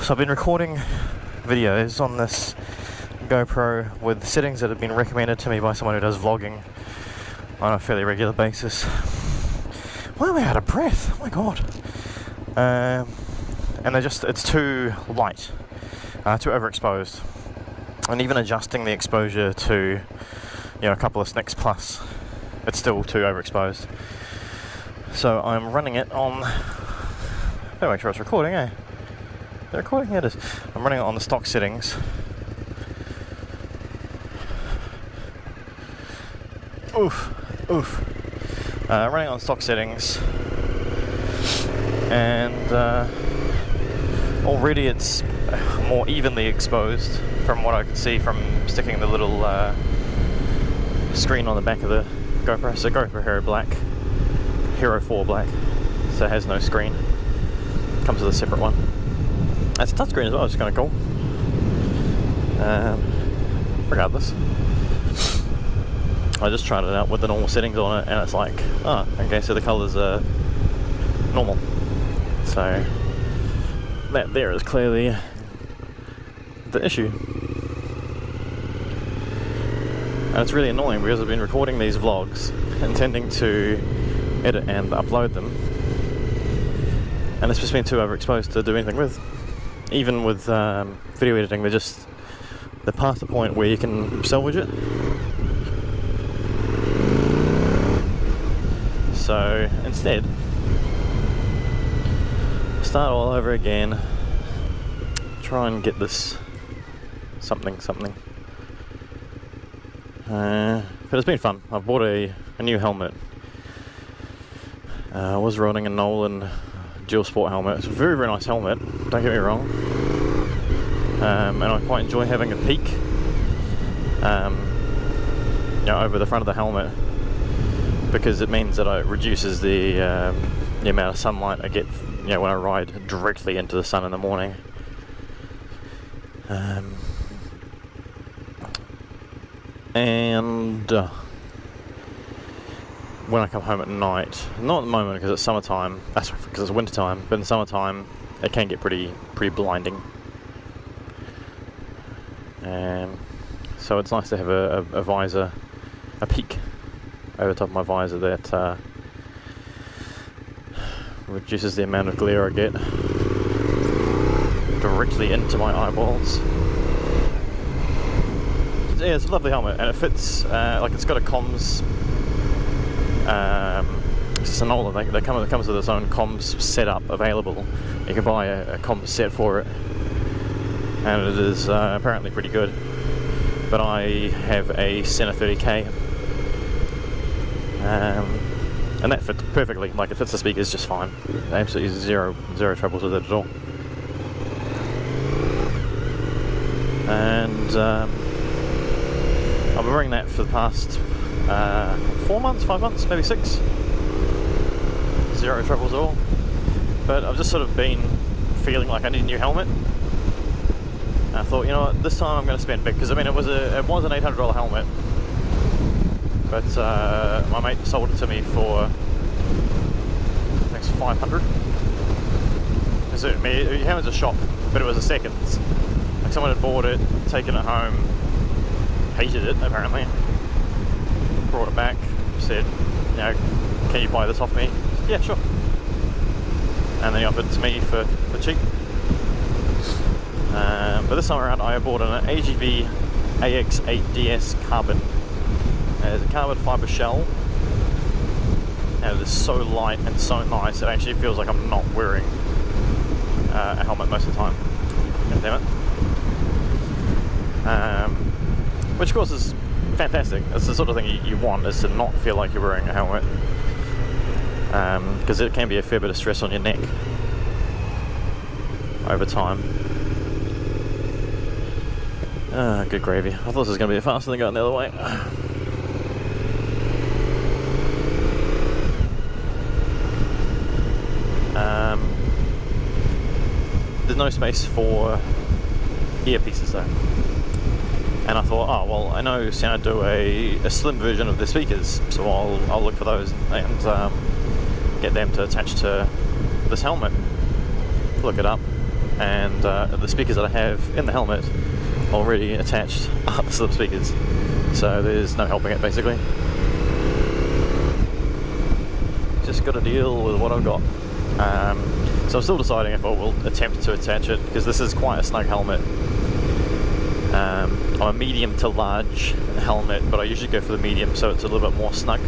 So I've been recording videos on this GoPro with settings that have been recommended to me by someone who does vlogging on a fairly regular basis. Why am I out of breath? Oh my god. And it's too light, too overexposed. And even adjusting the exposure to, a couple of snicks plus, it's still too overexposed. So I'm running it on, better make sure it's recording, eh? The recording, it is. I'm running it on the stock settings. Running on stock settings, and already it's more evenly exposed from what I can see from sticking the little screen on the back of the GoPro. So GoPro Hero 4 Black, so it has no screen. Comes with a separate one. It's a touchscreen as well, which is kind of cool. Regardless, I just tried it out with the normal settings on it, and it's like, oh, okay, so the colours are normal. So that there is clearly the issue. And it's really annoying because I've been recording these vlogs, intending to edit and upload them, and it's just been too overexposed to do anything with. Even with video editing, they're past the point where you can salvage it. So instead, start all over again, try and get this something. But it's been fun. I've bought a new helmet. I was running a Nolan dual sport helmet. It's a very, very nice helmet, don't get me wrong. And I quite enjoy having a peak over the front of the helmet, because it means that it reduces the amount of sunlight I get when I ride directly into the sun in the morning. And when I come home at night, not at the moment because it's summertime, that's because it's winter time, but in the summertime it can get pretty blinding. So it's nice to have a visor, a peak over the top of my visor that reduces the amount of glare I get directly into my eyeballs. Yeah, it's a lovely helmet, and it fits, it's got a comms, it's a Nolan, it comes with its own comms setup available. You can buy a comms set for it, and it is apparently pretty good. But I have a Center 30K, and that fits perfectly. Like, it fits the speakers just fine. Absolutely zero troubles with it at all. And I've been wearing that for the past 4 months, 5 months, maybe 6. Zero troubles at all. But I've just sort of been feeling like I need a new helmet. And I thought, this time I'm going to spend big, because it was an $800 helmet, but my mate sold it to me for, I think it's $500. So it was a shop, but it was a seconds. Like, someone had bought it, taken it home, hated it apparently, brought it back, said, can you buy this off me? Yeah, sure. And then he offered it to me for cheap. But this time around I bought an AGV AX8DS Carbon. It's a carbon fibre shell, and it is so light and so nice, it actually feels like I'm not wearing a helmet most of the time. God damn it. Which of course is fantastic. It's the sort of thing you want, is to not feel like you're wearing a helmet, because it can be a fair bit of stress on your neck over time. Good gravy. I thought this was going to be faster than going the other way. There's no space for earpieces though. And I thought, oh well, I know Sound do a slim version of the speakers, so I'll look for those and get them to attach to this helmet. Look it up. and the speakers that I have in the helmet already attached are the slip speakers, so there's no helping it basically. Just got to deal with what I've got. So I'm still deciding if I will attempt to attach it, because this is quite a snug helmet. I'm a medium to large helmet, but I usually go for the medium, so it's a little bit more snug.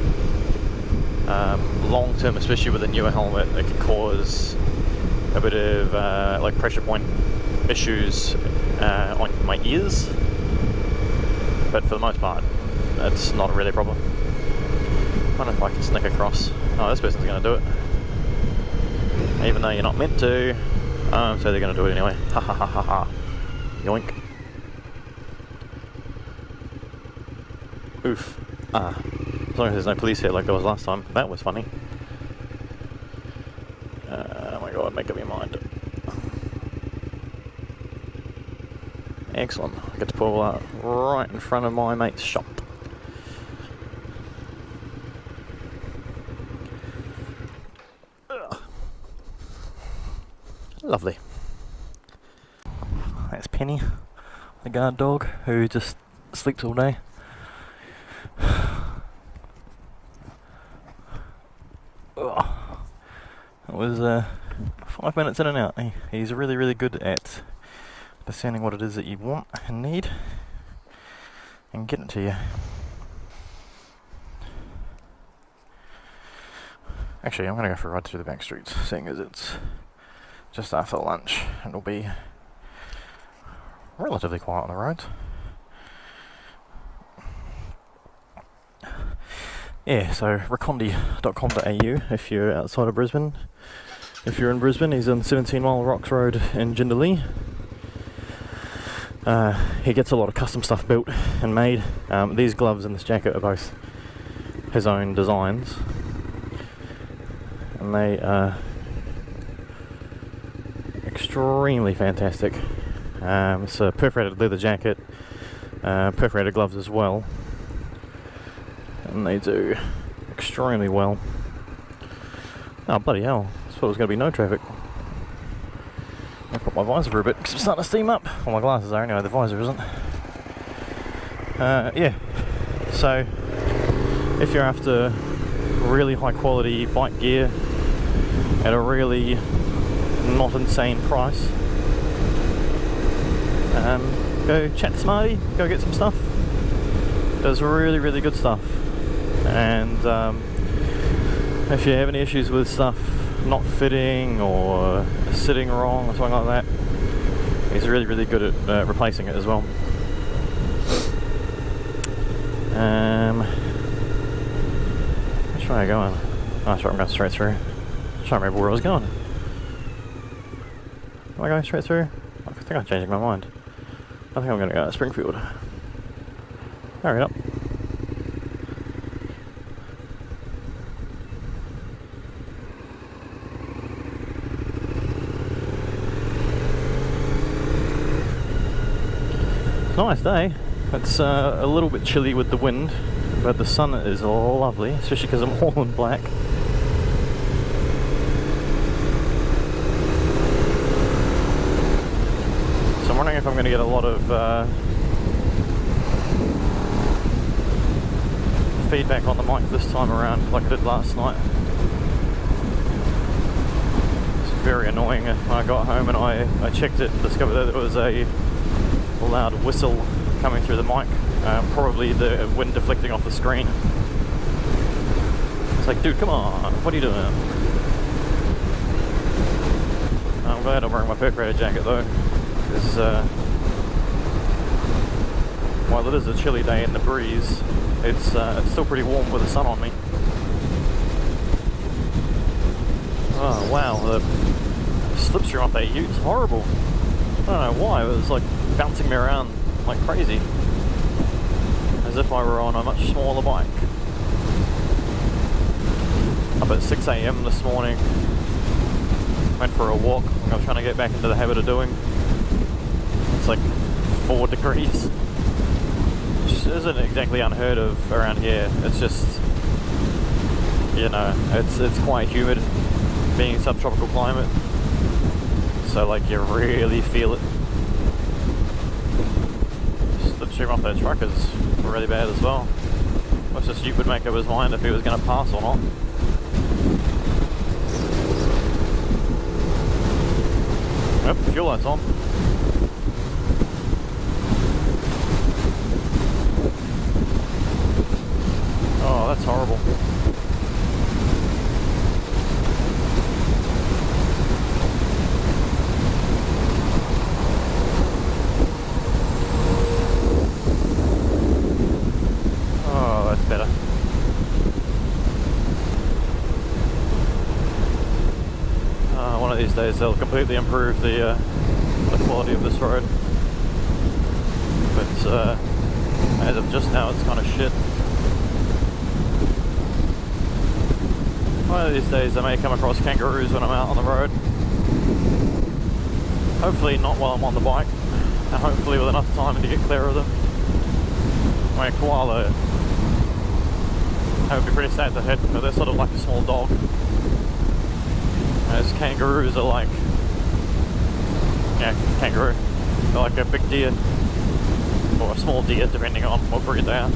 Long term, especially with a newer helmet, it can cause a bit of like pressure point issues on my ears, but for the most part, it's not really a problem. I wonder if I can sneak across. Oh, this person's going to do it. Even though you're not meant to, so they're going to do it anyway. Ha ha ha ha ha. Yoink. Oof. Ah. As long as there's no police here like there was last time. That was funny. Oh my god, make up your mind. Excellent. I get to pull out right in front of my mate's shop. Lovely. That's Penny, the guard dog, who just sleeps all day. It was 5 minutes in and out. He's really, really good at discerning what it is that you want and need and getting it to you. Actually, I'm going to go for a ride through the back streets, seeing as it's just after lunch. It'll be relatively quiet on the roads. Yeah, so recondi.com.au if you're outside of Brisbane. If you're in Brisbane, he's on 17 Mile Rocks Road in Jindalee. He gets a lot of custom stuff built and made. These gloves and this jacket are both his own designs, and they are extremely fantastic. It's a perforated leather jacket, perforated gloves as well, and they do extremely well. Oh bloody hell, I thought there was going to be no traffic. I put my visor for a bit because I'm starting to steam up. Well, my glasses are anyway, the visor isn't. Yeah, so if you're after really high quality bike gear at a really not insane price, go chat to Smarty, go get some stuff. Does really, really good stuff. And if you have any issues with stuff not fitting or sitting wrong or something like that, he's really, really good at replacing it as well. Which way am I going? Oh, that's right, I'm going straight through. I'm trying to remember where I was going. Am I going straight through? I think I'm changing my mind. I think I'm going to go to Springfield. Hurry up. Nice day. It's a little bit chilly with the wind, but the sun is lovely, especially because I'm all in black. So I'm wondering if I'm going to get a lot of feedback on the mic this time around like I did last night. It's very annoying. When I got home and I checked it and discovered that there was a loud whistle coming through the mic, probably the wind deflecting off the screen. It's like, dude, come on, what are you doing? I'm glad I'm wearing my perforated jacket though, because while it is a chilly day in the breeze, it's still pretty warm with the sun on me. Oh wow, the slipstream off that ute is horrible. I don't know why, it was like bouncing me around like crazy, as if I were on a much smaller bike. Up at 6 AM this morning, went for a walk. I was trying to get back into the habit of doing. It's like 4 degrees, which isn't exactly unheard of around here. It's just, you know, it's quite humid being a subtropical climate. So so like you really feel it. Slipstream off that truck is really bad as well. What's just Ute would make up his mind if he was going to pass or not. Yep, fuel light's on. Oh, that's horrible. Oh, that's better. One of these days they'll completely improve the quality of this road. But as of just now, it's kind of shit. One of these days I may come across kangaroos when I'm out on the road. Hopefully not while I'm on the bike, and hopefully with enough time to get clear of them. I mean, koala, I would be pretty sad to hit, but they're sort of like a small dog. As kangaroos are like, yeah, kangaroo. They're like a big deer, or a small deer, depending on what breed they are.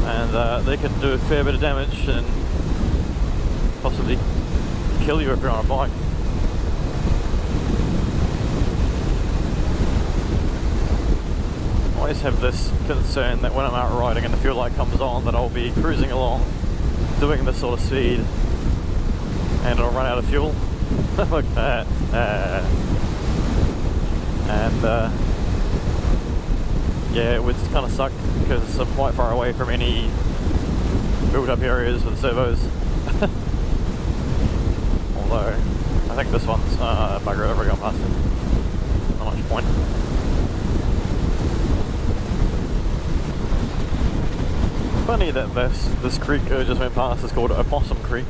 And they can do a fair bit of damage and possibly kill you if you're on a bike. I always have this concern that when I'm out riding and the fuel light comes on, that I'll be cruising along doing this sort of speed and I'll run out of fuel. Like that. And yeah, it would kind of suck because I'm quite far away from any build-up areas with servos. Although, I think this one's bugger it, I've already gone past it. Not much point. Funny that this creek I just went past is called Opossum Creek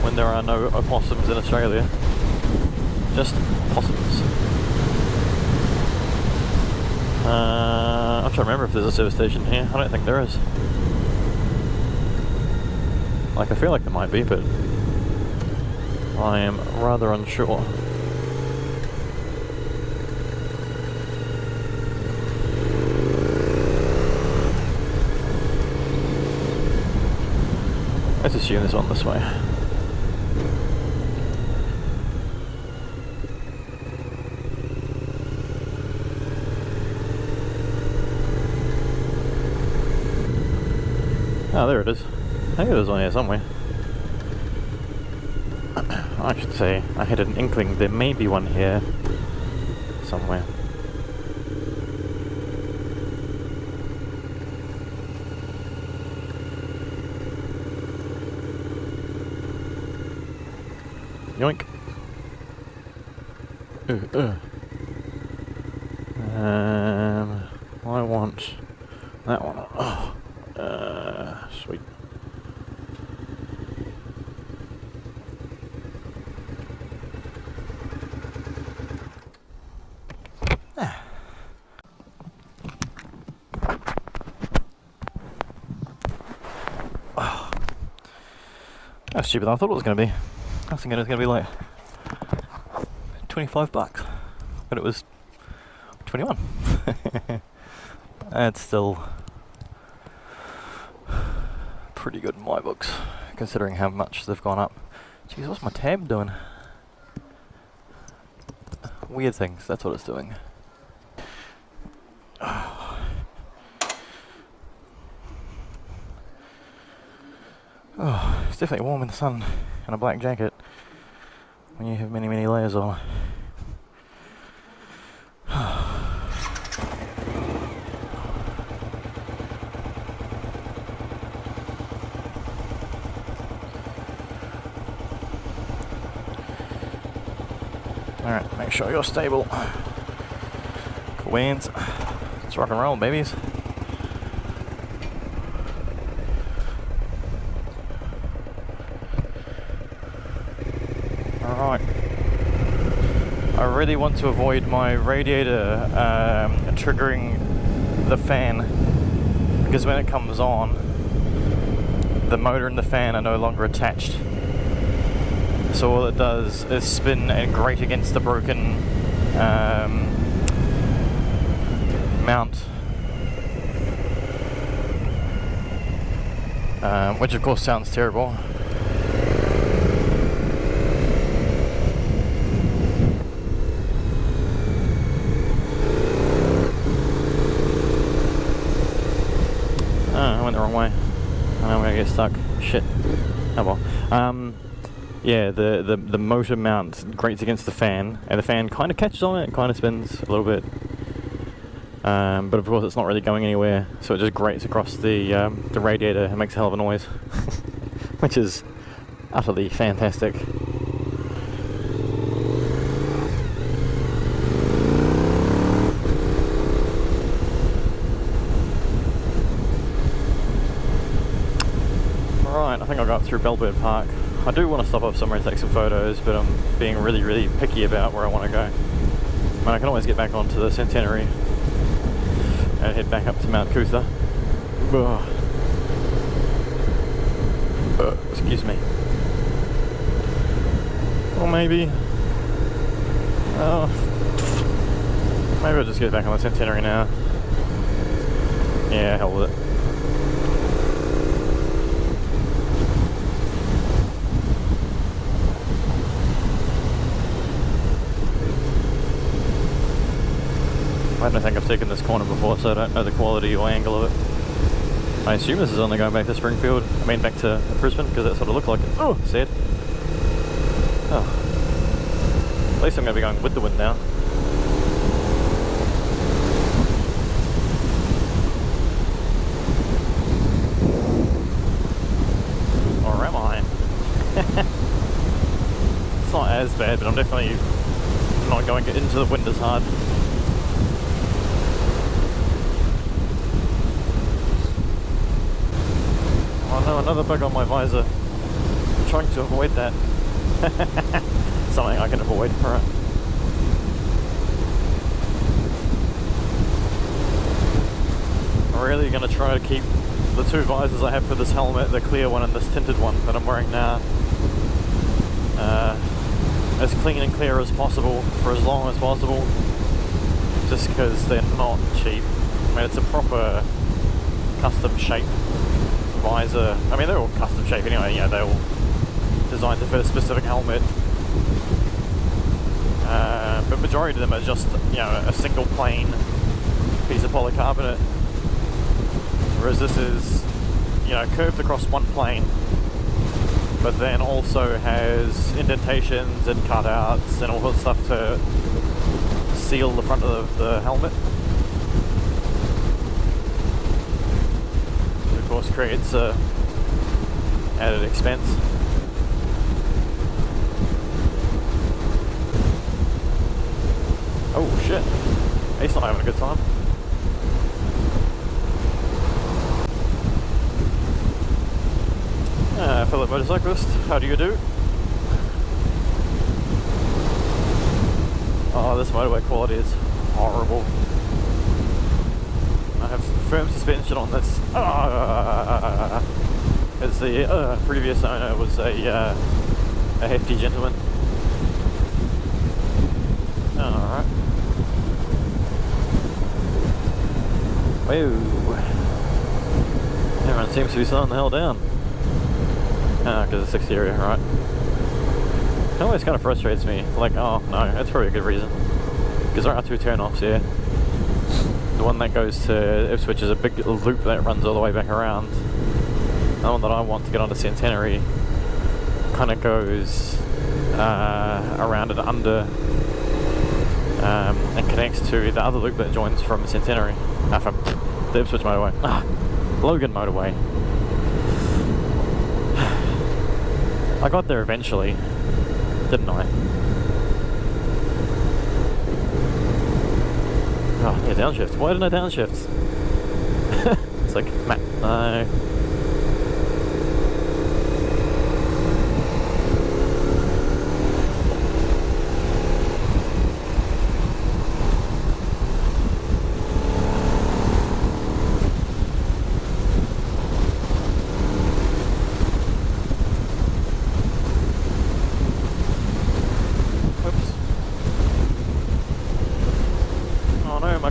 when there are no opossums in Australia. Just possums. I'm trying to remember if there's a service station here. I don't think there is. Like, I feel like there might be, but I am rather unsure. Let's assume there's one this way. Oh, there it is. I think there's one here somewhere. I should say, I had an inkling there may be one here somewhere. Yoink. I want that one. Oh, sweet. Oh. That's cheaper than I thought it was going to be. I was thinking it was going to be like $25, but it was 21. That's still pretty good in my books, considering how much they've gone up. Jeez, what's my tab doing? Weird things, that's what it's doing. Oh, it's definitely warm in the sun and a black jacket when you have many, many layers on. Alright, make sure you're stable. Cool winds. Let's rock and roll, babies. Alright. I really want to avoid my radiator triggering the fan, because when it comes on, the motor and the fan are no longer attached. So all it does is spin and grate against the broken mount, which of course sounds terrible. I went the wrong way. I'm gonna get stuck. Shit. Oh well. Yeah, the motor mount grates against the fan, and the fan kind of catches on it, kind of spins a little bit. But of course it's not really going anywhere, so it just grates across the radiator and makes a hell of a noise. Which is utterly fantastic. Right, I think I got through Bellbird Park. I do want to stop off somewhere and take some photos, but I'm being really, really picky about where I want to go. And I can always get back onto the Centenary and head back up to Mount Cootha. Excuse me. Or maybe... maybe I'll just get back on the Centenary now. Yeah, hell with it. I don't think I've taken this corner before, so I don't know the quality or angle of it. I assume this is only going back to Springfield, back to Brisbane, because that's what it looked like. Oh, sad. Oh. At least I'm going to be going with the wind now. Or am I? It's not as bad, but I'm definitely not going into the wind as hard. Oh no, another bug on my visor. I'm trying to avoid that. Something I can avoid, alright. I'm really going to try to keep the two visors I have for this helmet, the clear one and this tinted one that I'm wearing now, as clean and clear as possible for as long as possible, just because they're not cheap. It's a proper custom shape visor. They're all custom shape anyway, they're all designed to fit a specific helmet. But majority of them are just, a single plain piece of polycarbonate. Whereas this is, curved across one plane, but then also has indentations and cutouts and all that stuff to seal the front of the helmet. Of course creates added expense. Oh shit, he's not having a good time. Fellow motorcyclist, how do you do? Oh, this motorway quality is horrible. I have firm suspension on this. As the previous owner was a hefty gentleman. Alright. Whoa. Everyone seems to be slowing the hell down. Because it's 60 area, right? It always kind of frustrates me. Like, oh no, that's probably a good reason. Because there are two turn-offs here. The one that goes to Ipswich is a big loop that runs all the way back around. The one that I want to get onto Centenary kind of goes around and under and connects to the other loop that joins from Centenary. From the Ipswich motorway. Logan motorway. I got there eventually, didn't I? Oh, yeah, downshift. Why didn't I downshift? It's like, Matt, no.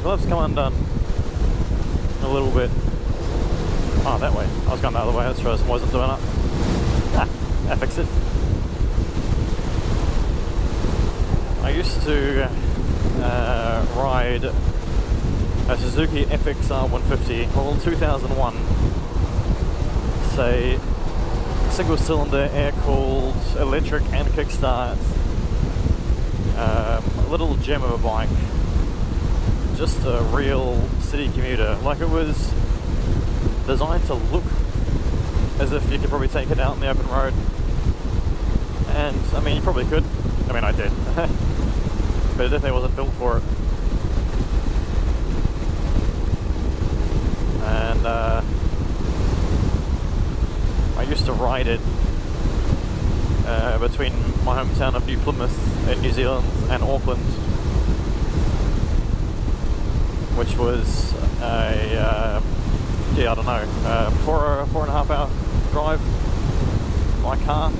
gloves come undone a little bit. Oh, that way. I was going the other way. That's why I wasn't doing it. Ah, I fixed it. I used to ride a Suzuki FXR 150, model 2001. Say single cylinder, air cooled, electric and kickstart. A little gem of a bike. Just a real city commuter. Like, it was designed to look as if you could probably take it out on the open road. And I mean, you probably could. I mean, I did. But it definitely wasn't built for it. And I used to ride it between my hometown of New Plymouth in New Zealand and Auckland, which was a yeah, I don't know, 4.5 hour drive by car,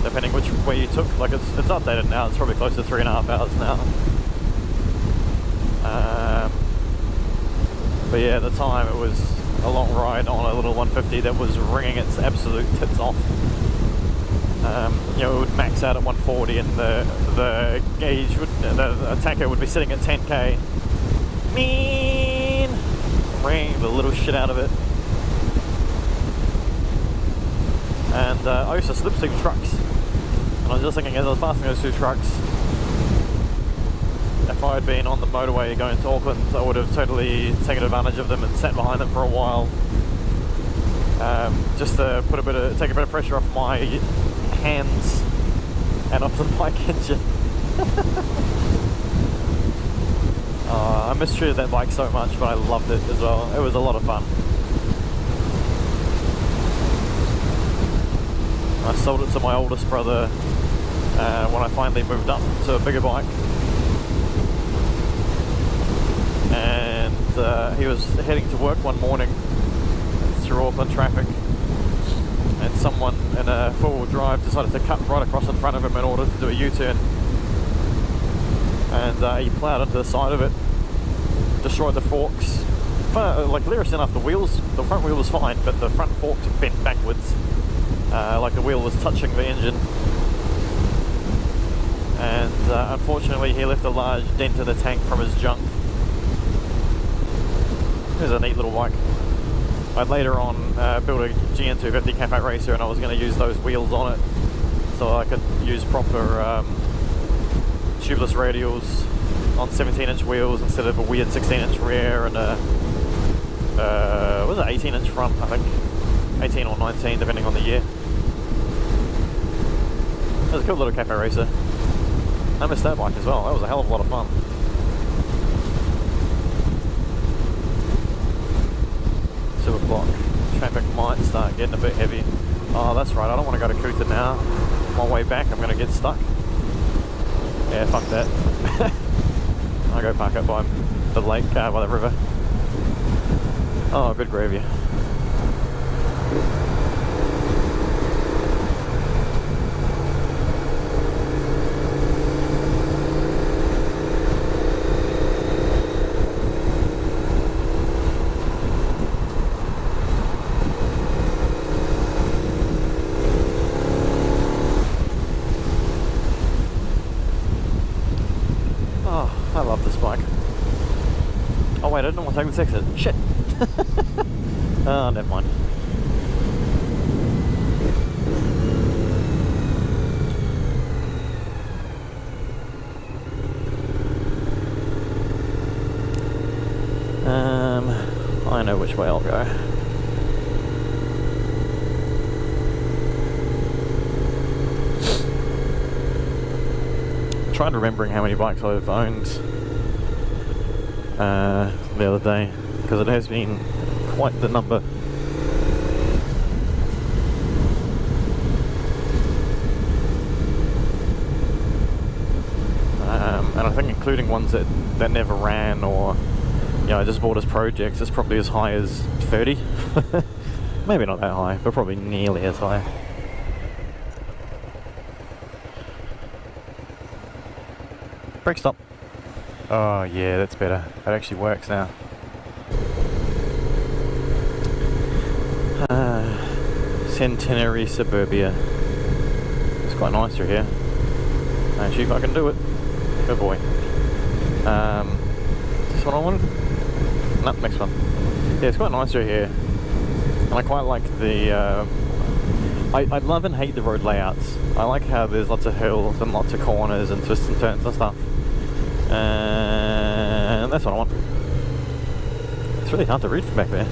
depending which way you took. Like, it's updated now, it's probably close to 3.5 hours now. But yeah, at the time it was a long ride on a little 150 that was ringing its absolute tits off. You know, it would max out at 140 and the gauge would, the tacho would be sitting at 10k. Mean! Ring the little shit out of it. And I used to slipstream trucks. And I was just thinking, as I was passing those two trucks, if I had been on the motorway going to Auckland, I would have totally taken advantage of them and sat behind them for a while, just to take a bit of pressure off my hands and off the bike engine. I mistreated that bike so much, but I loved it as well. It was a lot of fun. I sold it to my oldest brother when I finally moved up to a bigger bike. And he was heading to work one morning through Auckland traffic, and someone in a four-wheel drive decided to cut right across in front of him in order to do a U-turn. And he ploughed into the side of it, destroyed the forks. Like, hilarious enough, the front wheel was fine, but the front forks bent backwards, like the wheel was touching the engine. And unfortunately he left a large dent in the tank from his junk. It was a neat little bike. I'd later on built a GN250 Cafe Racer, and I was going to use those wheels on it so I could use proper tubeless radials on 17-inch wheels instead of a weird 16-inch rear and a what was it, 18-inch front, I think, 18 or 19 depending on the year. It was a cool little Cafe Racer. I missed that bike as well. That was a hell of a lot of fun. O'clock. Traffic might start getting a bit heavy. Oh, that's right, I don't want to go to Cootha now. On my way back I'm going to get stuck. Yeah, fuck that. I'll go park up by the lake, by the river. Oh, good gravy. I love this bike. Oh wait, I didn't want to take this exit. Shit! Oh, never mind. I know which way I'll go. Tried remembering how many bikes I've owned the other day, because it has been quite the number. And I think including ones that never ran, or you know, I just bought as projects, it's probably as high as 30. Maybe not that high, but probably nearly as high. Brake stop. Oh yeah, that's better. It actually works now. Centenary Suburbia. It's quite nice through here. Actually, if I can do it. Good boy. This one I want? No, next one. Yeah, it's quite nice through here. And I quite like the... I love and hate the road layouts. I like how there's lots of hills and lots of corners and twists and turns and stuff. And that's what I want. It's really hard to read from back there.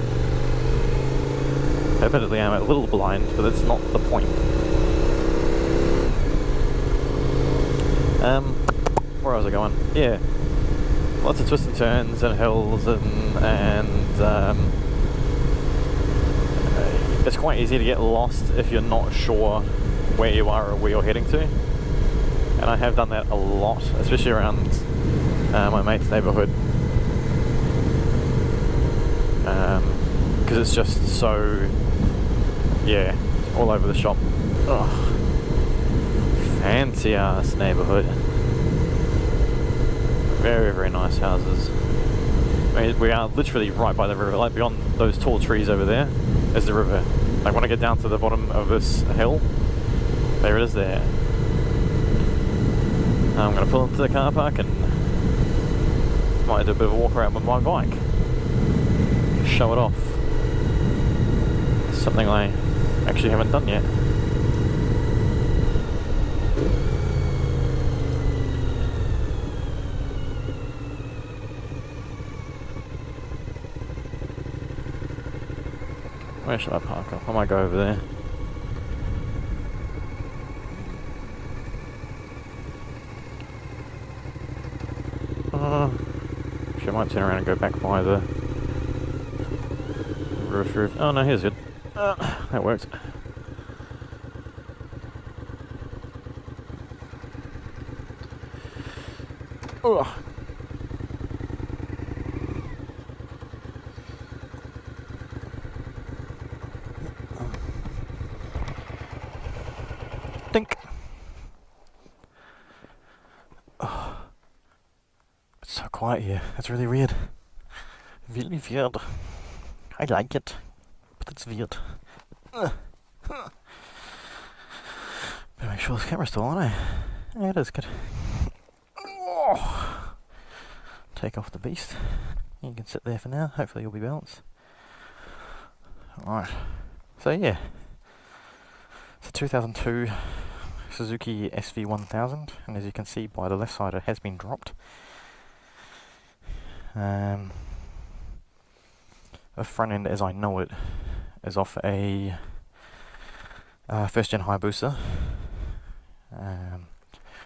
Admittedly, I'm a little blind, but that's not the point. Where was I going? Yeah, lots of twists and turns and hills, and it's quite easy to get lost if you're not sure where you are or where you're heading to. And I have done that a lot, especially around my mate's neighbourhood, because it's just so, yeah, all over the shop. Ugh. Fancy ass neighbourhood. Very, very nice houses. I mean, we are literally right by the river. Like beyond those tall trees over there is the river. Like when I get down to the bottom of this hill, there it is there. I'm going to pull into the car park and might do a bit of a walk around with my bike. Show it off. It's something I actually haven't done yet. Where should I park up? I might go over there. Actually, I might turn around and go back by the roof. Oh no, here's good. That works. Ugh. Dink. Oh. It's so quiet here. It's really weird. Really weird. I like it, but it's weird. Better make sure this camera's still on, eh? Yeah, it is good. Oh. Take off the beast. You can sit there for now. Hopefully you'll be balanced. Alright. So yeah. It's a 2002 Suzuki SV1000, and as you can see by the left side it has been dropped. The front end as I know it is off a first gen Hayabusa. That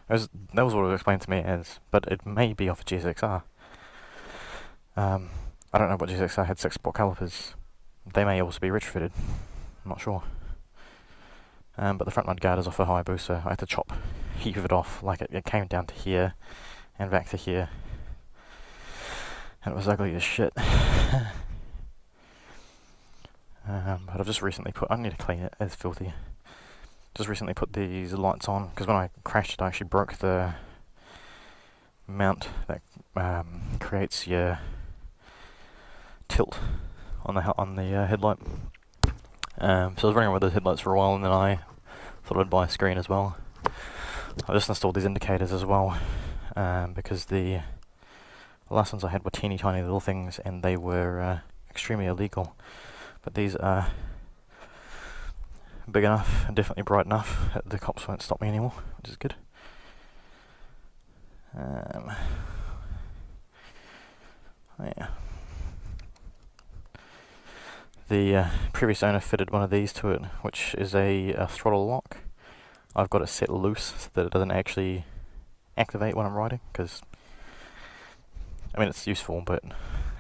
was what it was explained to me as, but it may be off a GSXR. I don't know what GSXR had 6-spot calipers. They may also be retrofitted. I'm not sure. But the front mud guard is off a Hayabusa. I had to heave it off, like it came down to here and back to here, and it was ugly as shit. But I've just recently I need to clean it, it's filthy. Just recently put these lights on, because when I crashed it I actually broke the mount that creates your tilt on the headlight. So I was running with the headlights for a while, and then I thought I'd buy a screen as well. I just installed these indicators as well, because the last ones I had were teeny tiny little things, and they were extremely illegal. But these are big enough and definitely bright enough that the cops won't stop me anymore, which is good. Yeah. The previous owner fitted one of these to it, which is a throttle lock. I've got it set loose so that it doesn't actually activate when I'm riding, because I mean it's useful, but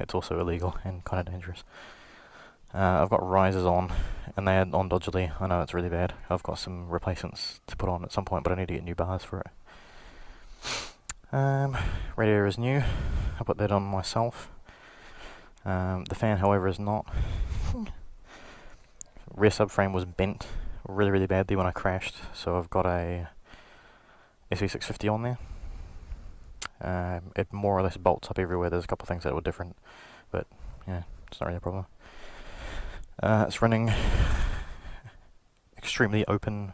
it's also illegal and kind of dangerous. I've got risers on, and they are on dodgily. I know it's really bad. I've got some replacements to put on at some point, but I need to get new bars for it. Radiator is new. I put that on myself. The fan, however, is not. Rear subframe was bent really, really badly when I crashed, so I've got a SV650 on there. It more or less bolts up everywhere. There's a couple of things that were different, but yeah, it's not really a problem. It's running extremely open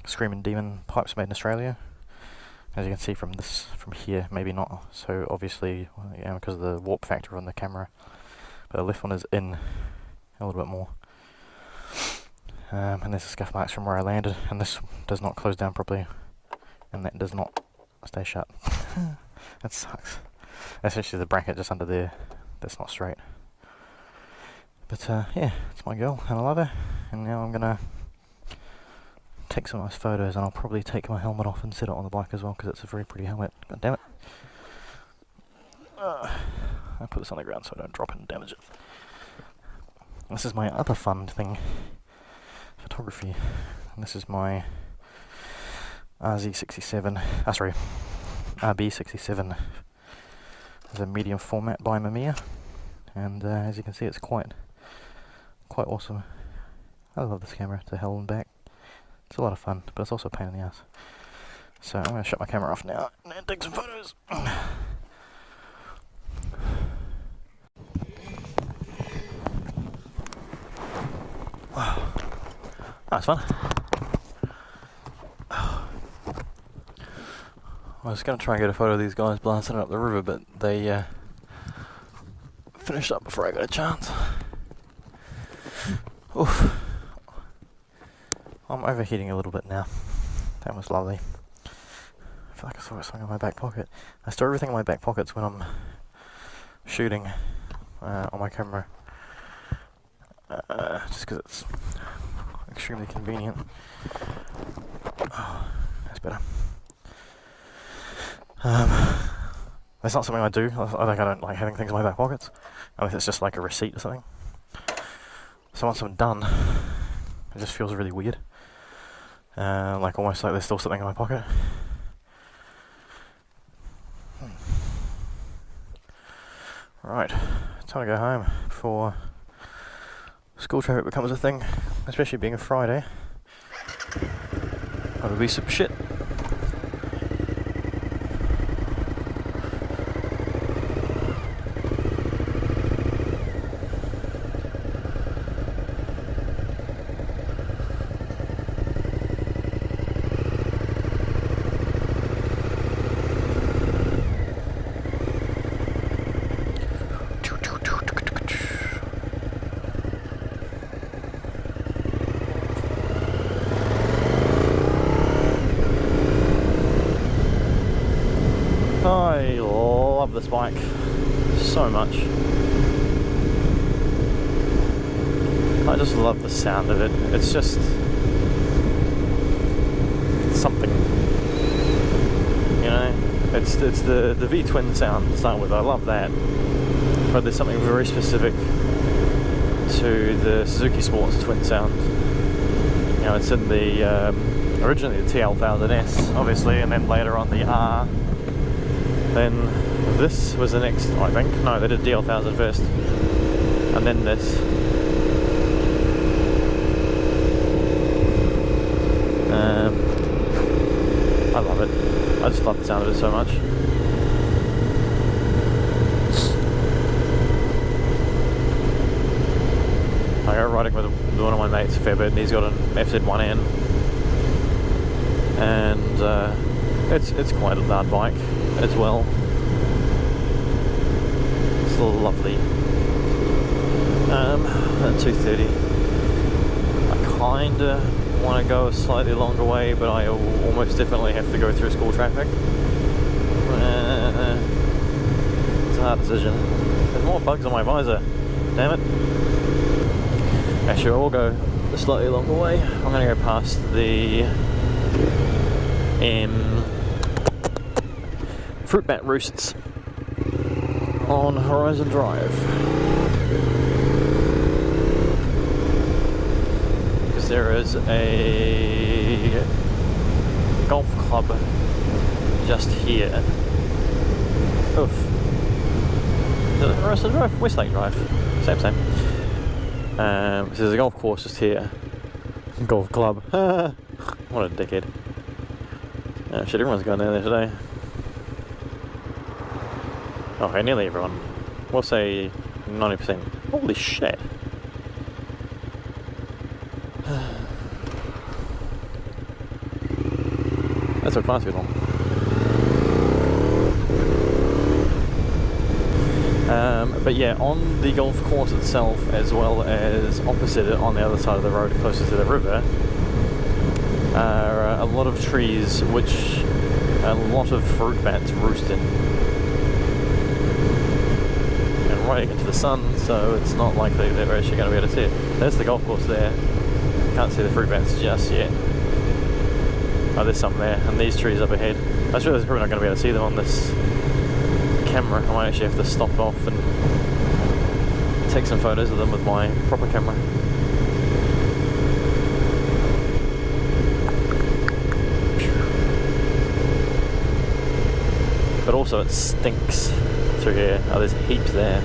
Screaming Demon pipes made in Australia. As you can see from here, maybe not so obviously, because of the warp factor on the camera, but the left one is in a little bit more. And there's the scuff marks from where I landed, and this does not close down properly, and that does not stay shut. That sucks. That's actually the bracket just under there that's not straight. But yeah, it's my girl, and I love her, and now I'm gonna take some nice photos, and I'll probably take my helmet off and set it on the bike as well, because it's a very pretty helmet. God damn it. I put this on the ground so I don't drop it and damage it. This is my other fun thing, photography. And this is my RB67. It's a medium format by Mamiya, and as you can see, it's quite awesome. I love this camera to hell and back. It's a lot of fun, but it's also a pain in the ass. So I'm going to shut my camera off now and take some photos. Wow, that's fun. I was going to try and get a photo of these guys blasting up the river, but they finished up before I got a chance. Oof. I'm overheating a little bit now. That was lovely. I feel like I saw something in my back pocket. I store everything in my back pockets when I'm shooting on my camera, just because it's extremely convenient. Oh, that's better. That's not something I do. I don't like having things in my back pockets, unless it's just like a receipt or something. So once I'm done, it just feels really weird. Like almost like there's still something in my pocket. Right, time to go home before school traffic becomes a thing, especially being a Friday. That'll be some shit. I love this bike so much. I just love the sound of it. It's just something, you know. It's the V-twin sound to start with. I love that, but there's something very specific to the Suzuki Sports twin sound. You know, it's in the originally the TL1000S, obviously, and then later on the R. Then this was the next, I think. No, they did DL1000 first, and then this. I love it. I just love the sound of it so much. I go riding with one of my mates a fair bit, and he's got an FZ1N, and it's quite a loud bike as well. It's lovely. At 230, I kinda want to go a slightly longer way, but I almost definitely have to go through school traffic. It's a hard decision. There's more bugs on my visor. Damn it. Actually, I will go a slightly longer way. I'm going to go past the fruit bat roosts on Horizon Drive, because there is a golf club just here. Oof. Is it Horizon Drive? Westlake Drive. Same. So there's a golf course just here. Golf club. What a dickhead. Oh shit, everyone's going down there today. Okay, nearly everyone. We'll say 90%. Holy shit. That took far too long. But yeah, on the golf course itself, as well as opposite it on the other side of the road, closer to the river, are a lot of trees which a lot of fruit bats roost in. And right into the sun, so it's not likely that we're actually going to be able to see it. There's the golf course there. Can't see the fruit bats just yet. Oh, there's some there, and these trees up ahead. I just realised we're probably not going to be able to see them on this camera. I might actually have to stop off and take some photos of them with my proper camera. But also it stinks through here. Oh, there's heaps there.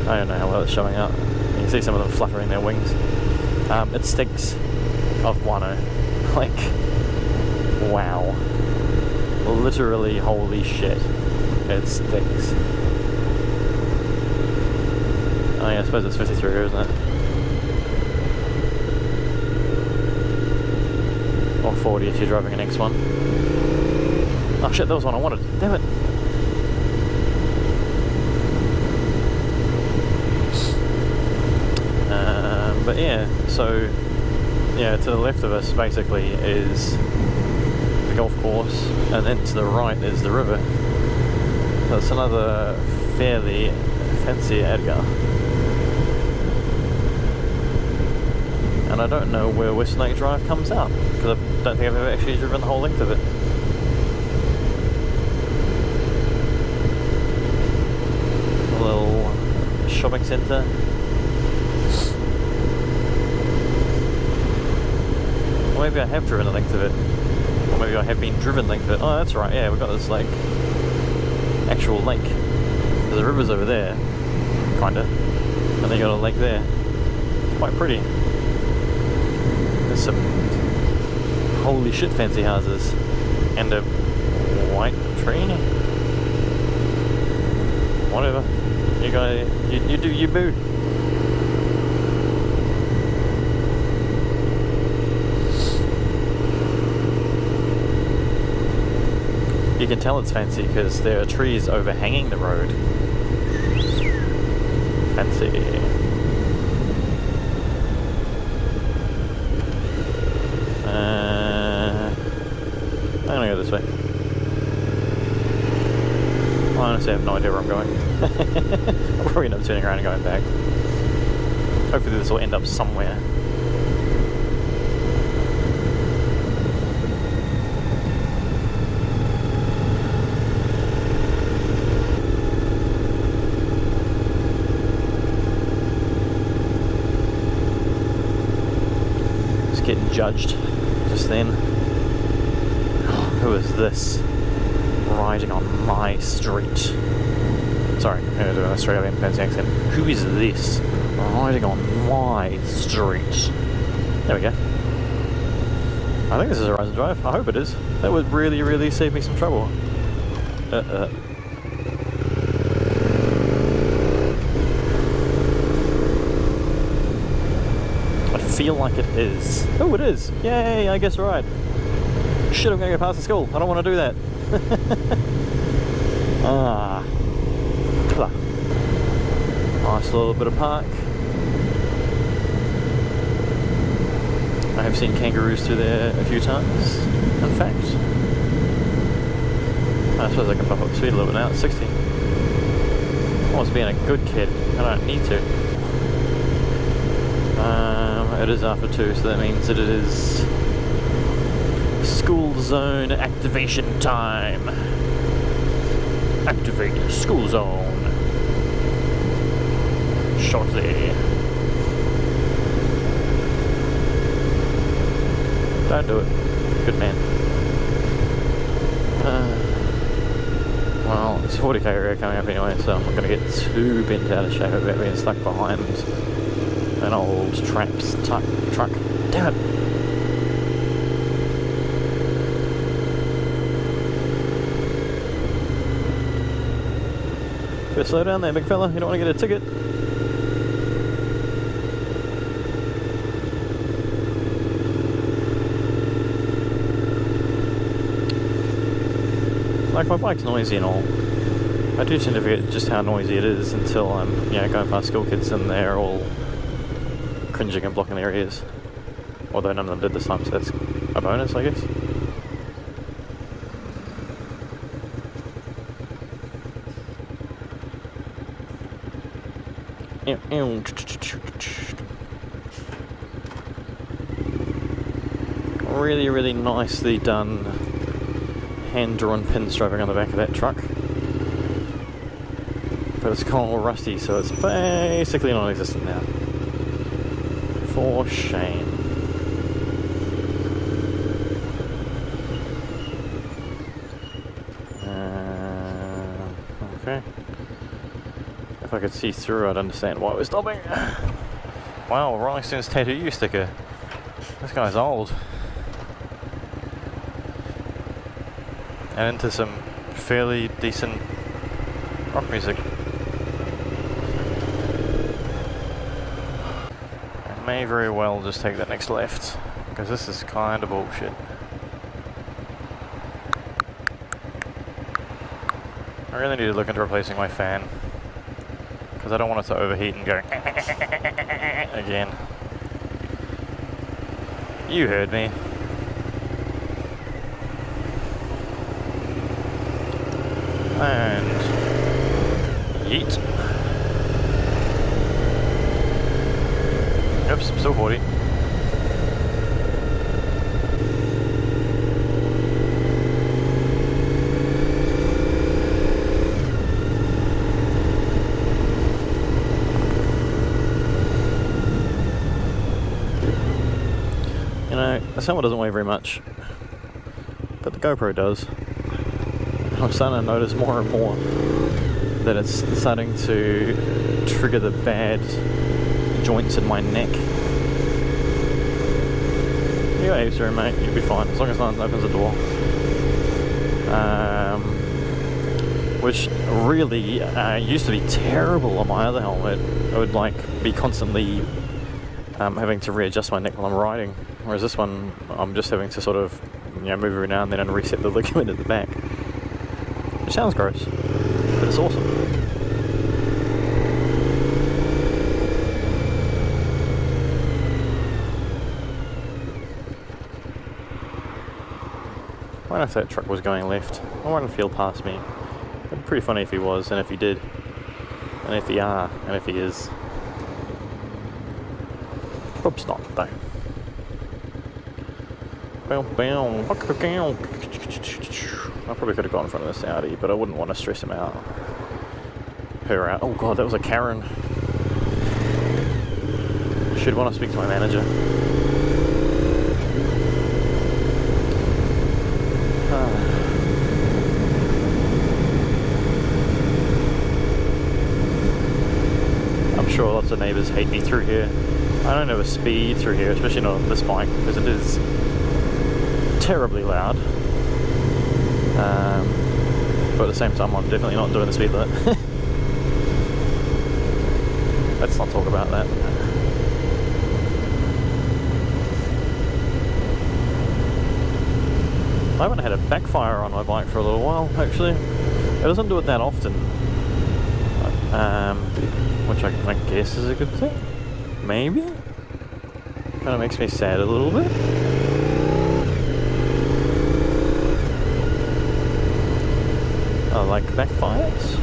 I don't know how well it's showing up. You can see some of them fluttering their wings. It stinks of guano. Like, wow. Literally, holy shit. It stinks. Oh yeah, I suppose it's 53 here, isn't it? Or 40 if you're driving an X1. Oh shit, that was one I wanted. Damn it. But yeah, so yeah, to the left of us basically is the golf course, and then to the right is the river. That's another fairly fancy area. And I don't know where West Lake Drive comes out, because I don't think I've ever actually driven the whole length of it. A little shopping centre. Or maybe I have driven the length of it. Or maybe I have been driven the length of it. Oh, that's right, yeah, we've got this like actual lake. There's a river's over there, kinda. And then you got a lake there. It's quite pretty. There's some holy shit fancy houses. And a white tree. Whatever. You go, you do you boo. You can tell it's fancy because there are trees overhanging the road. Fancy. I'm gonna go this way. I honestly have no idea where I'm going. I'll probably end up turning around and going back. Hopefully this will end up somewhere. Getting judged just then. Who is this riding on my street? Sorry, I'm going to do an Australian fancy accent. Who is this riding on my street? There we go. I think this is a Horizon Drive. I hope it is. That would really, really save me some trouble. I feel like it is. Oh, it is! Yay, I guess right. Shit, I'm gonna go past the school. I don't want to do that. Ah. Nice little bit of park. I have seen kangaroos through there a few times, in fact. I suppose I can bump up the speed a little bit now. It's 60. I was being a good kid. I don't need to. It is after 2, so that means that it is school zone activation time. Activate your school zone shortly. Don't do it. Good man. Well, it's a 40k area coming up anyway, so I'm not going to get too bent out of shape about being stuck behind an old truck. Damn it! Better slow down there, big fella. You don't want to get a ticket. Like, my bike's noisy and all. I do tend to forget just how noisy it is until I'm, going past school kids and they're all cringing and blocking their ears. Although none of them did this time, so that's a bonus, I guess. Really, really nicely done hand-drawn pinstriping on the back of that truck. But it's kind of all rusty, so it's basically non-existent now. For shame. Okay. If I could see through, I'd understand why we're stopping. Wow, Rolling Stones Tattoo You sticker. This guy's old. And into some fairly decent rock music. I may very well just take that next left, because this is kind of bullshit. I really need to look into replacing my fan, because I don't want it to overheat and go again. You heard me. And yeet. Oops, still 40. The camera doesn't weigh very much, but the GoPro does. I'm starting to notice more and more that it's starting to trigger the bad joints in my neck. You behave through, mate, you'll be fine, as long as no one opens the door. Which really used to be terrible on my other helmet. I would be constantly having to readjust my neck while I'm riding, whereas this one I'm just having to sort of move every now and then and reset the ligament at the back. It sounds gross, but it's awesome. I wonder if that truck was going left. I wonder if he'll pass me. It'd be pretty funny if he was, and if he did, and if he are, and if he is. Probably not, though. I probably could have gone in front of this Audi, but I wouldn't want to stress him out. Her out. Oh god, that was a Karen. Should want to speak to my manager. I'm sure lots of neighbours hate me through here. I don't ever speed through here, especially not on this bike, because it is terribly loud. But at the same time, I'm definitely not doing the speed limit. Let's not talk about that. I haven't had a backfire on my bike for a little while, actually. It doesn't do it that often, which I guess is a good thing. Maybe? Kind of makes me sad a little bit. I like backfires.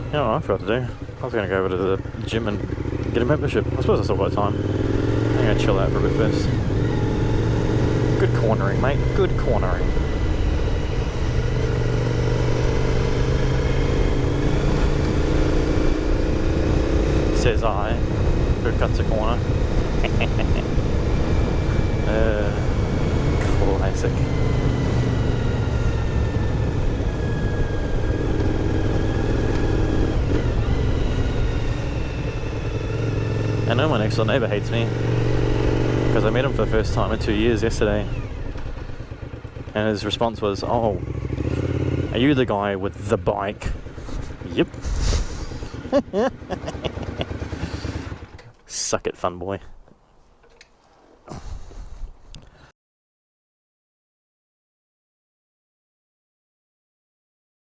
You know what I forgot to do? I was going to go over to the gym and get a membership. I suppose I still got time. I'm going to chill out for a bit first. Good cornering, mate. Good cornering. Says I, who cuts a corner. Classic. I know my next door neighbour hates me because I met him for the first time in 2 years yesterday, and his response was, "Oh, Are you the guy with the bike? Yep. Suck it, fun boy.